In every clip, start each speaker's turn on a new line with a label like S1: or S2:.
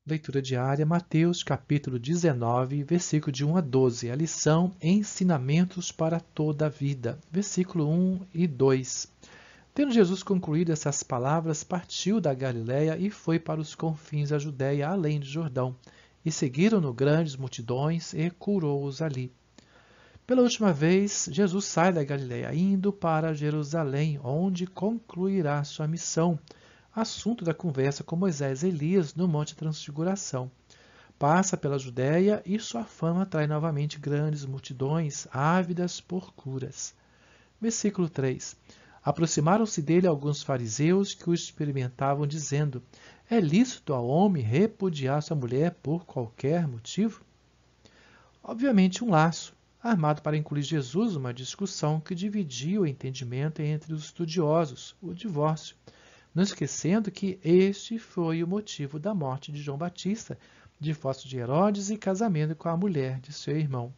S1: Leitura diária, Mateus, capítulo 19, versículo de 1 a 12. A lição Ensinamentos para toda a vida, versículo 1 e 2. Tendo Jesus concluído essas palavras, partiu da Galiléia e foi para os confins da Judéia, além do Jordão. E seguiram-no grandes multidões e curou-os ali. Pela última vez, Jesus sai da Galiléia, indo para Jerusalém, onde concluirá sua missão, assunto da conversa com Moisés e Elias no Monte Transfiguração. Passa pela Judéia e sua fama atrai novamente grandes multidões, ávidas por curas. Versículo 3. Aproximaram-se dele alguns fariseus que o experimentavam, dizendo: É lícito ao homem repudiar sua mulher por qualquer motivo? Obviamente um laço, armado para incluir Jesus numa discussão que dividia o entendimento entre os estudiosos, o divórcio, não esquecendo que este foi o motivo da morte de João Batista, divórcio de Herodes e casamento com a mulher de seu irmão.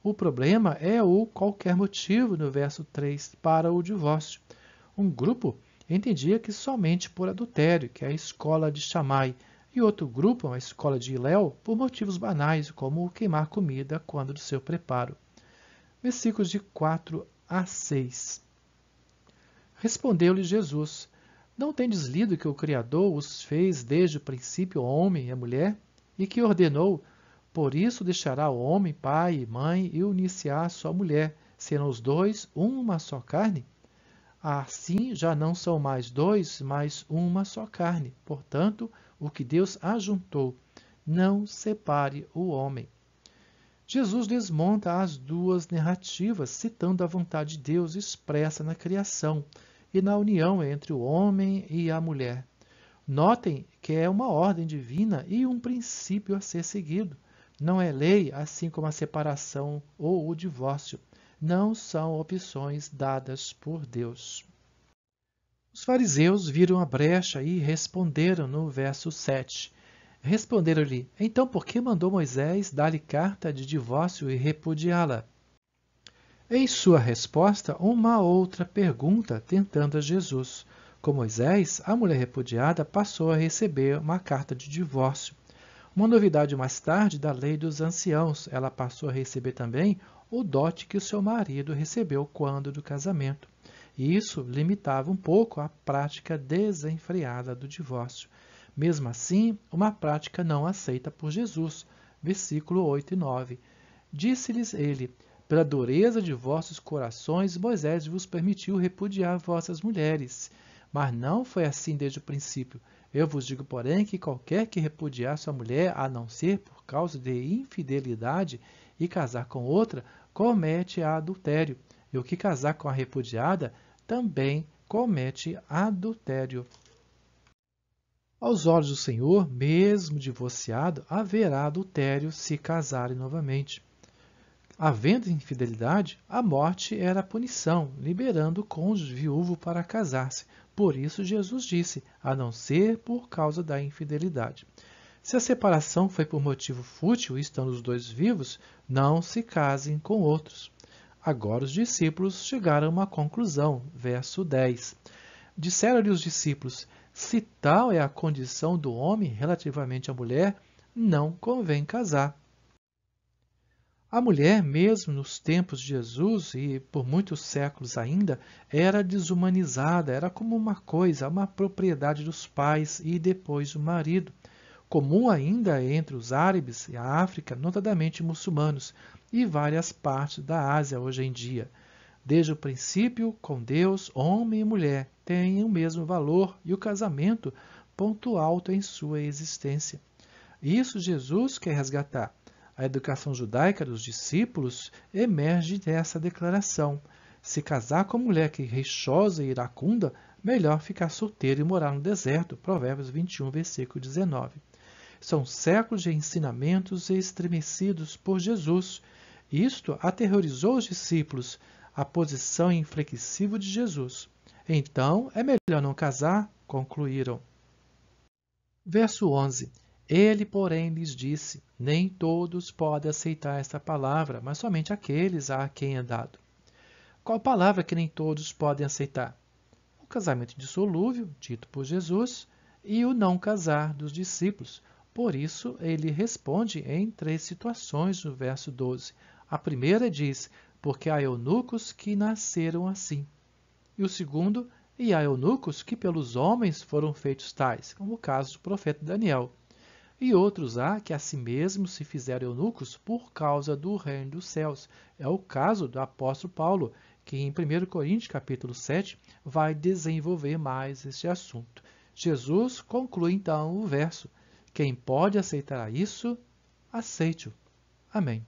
S1: O problema é o qualquer motivo no verso 3 para o divórcio. Um grupo entendia que somente por adultério, que é a escola de Shammai, e outro grupo, a escola de Hillel, por motivos banais, como queimar comida quando do seu preparo. Versículos de 4 a 6. Respondeu-lhe Jesus: Não tendes lido que o Criador os fez desde o princípio homem e mulher, e que ordenou: Por isso deixará o homem pai e mãe e unir-se-á à sua mulher, serão os dois uma só carne? Assim já não são mais dois, mas uma só carne. Portanto, o que Deus ajuntou, não separe o homem. Jesus desmonta as duas narrativas, citando a vontade de Deus expressa na criação e na união entre o homem e a mulher. Notem que é uma ordem divina e um princípio a ser seguido. Não é lei, assim como a separação ou o divórcio. Não são opções dadas por Deus. Os fariseus viram a brecha e responderam no verso 7. Responderam-lhe: Então por que mandou Moisés dar-lhe carta de divórcio e repudiá-la? Em sua resposta, uma outra pergunta tentando a Jesus. Com Moisés, a mulher repudiada passou a receber uma carta de divórcio. Uma novidade mais tarde da lei dos anciãos, ela passou a receber também o dote que o seu marido recebeu quando do casamento. E isso limitava um pouco a prática desenfreada do divórcio. Mesmo assim, uma prática não aceita por Jesus. Versículo 8 e 9. Disse-lhes ele: Pela dureza de vossos corações, Moisés vos permitiu repudiar vossas mulheres. Mas não foi assim desde o princípio. Eu vos digo, porém, que qualquer que repudiar sua mulher, a não ser por causa de infidelidade, e casar com outra, comete adultério. E o que casar com a repudiada, também comete adultério. Aos olhos do Senhor, mesmo divorciado, haverá adultério se casarem novamente. Havendo infidelidade, a morte era a punição, liberando o cônjuge viúvo para casar-se. Por isso Jesus disse, a não ser por causa da infidelidade. Se a separação foi por motivo fútil, estando os dois vivos, não se casem com outros. Agora os discípulos chegaram a uma conclusão. Verso 10. Disseram-lhe os discípulos: Se tal é a condição do homem relativamente à mulher, não convém casar. A mulher, mesmo nos tempos de Jesus e por muitos séculos ainda, era desumanizada, era como uma coisa, uma propriedade dos pais e depois do marido. Comum ainda entre os árabes e a África, notadamente muçulmanos, e várias partes da Ásia hoje em dia. Desde o princípio, com Deus, homem e mulher têm o mesmo valor e o casamento, ponto alto em sua existência. Isso Jesus quer resgatar. A educação judaica dos discípulos emerge dessa declaração. Se casar com mulher que é rixosa e iracunda, melhor ficar solteiro e morar no deserto. Provérbios 21, versículo 19. São séculos de ensinamentos estremecidos por Jesus. Isto aterrorizou os discípulos, a posição inflexível de Jesus. Então, é melhor não casar, concluíram. Verso 11. Ele, porém, lhes disse: Nem todos podem aceitar esta palavra, mas somente aqueles a quem é dado. Qual palavra que nem todos podem aceitar? O casamento indissolúvel, dito por Jesus, e o não casar dos discípulos. Por isso, ele responde em 3 situações no verso 12. A primeira diz, porque há eunucos que nasceram assim. E o segundo, e há eunucos que pelos homens foram feitos tais, como o caso do profeta Daniel. E outros há que a si mesmos se fizeram eunucos por causa do reino dos céus. É o caso do apóstolo Paulo, que em 1 Coríntios capítulo 7 vai desenvolver mais este assunto. Jesus conclui então o verso. Quem pode aceitar isso, aceite-o. Amém.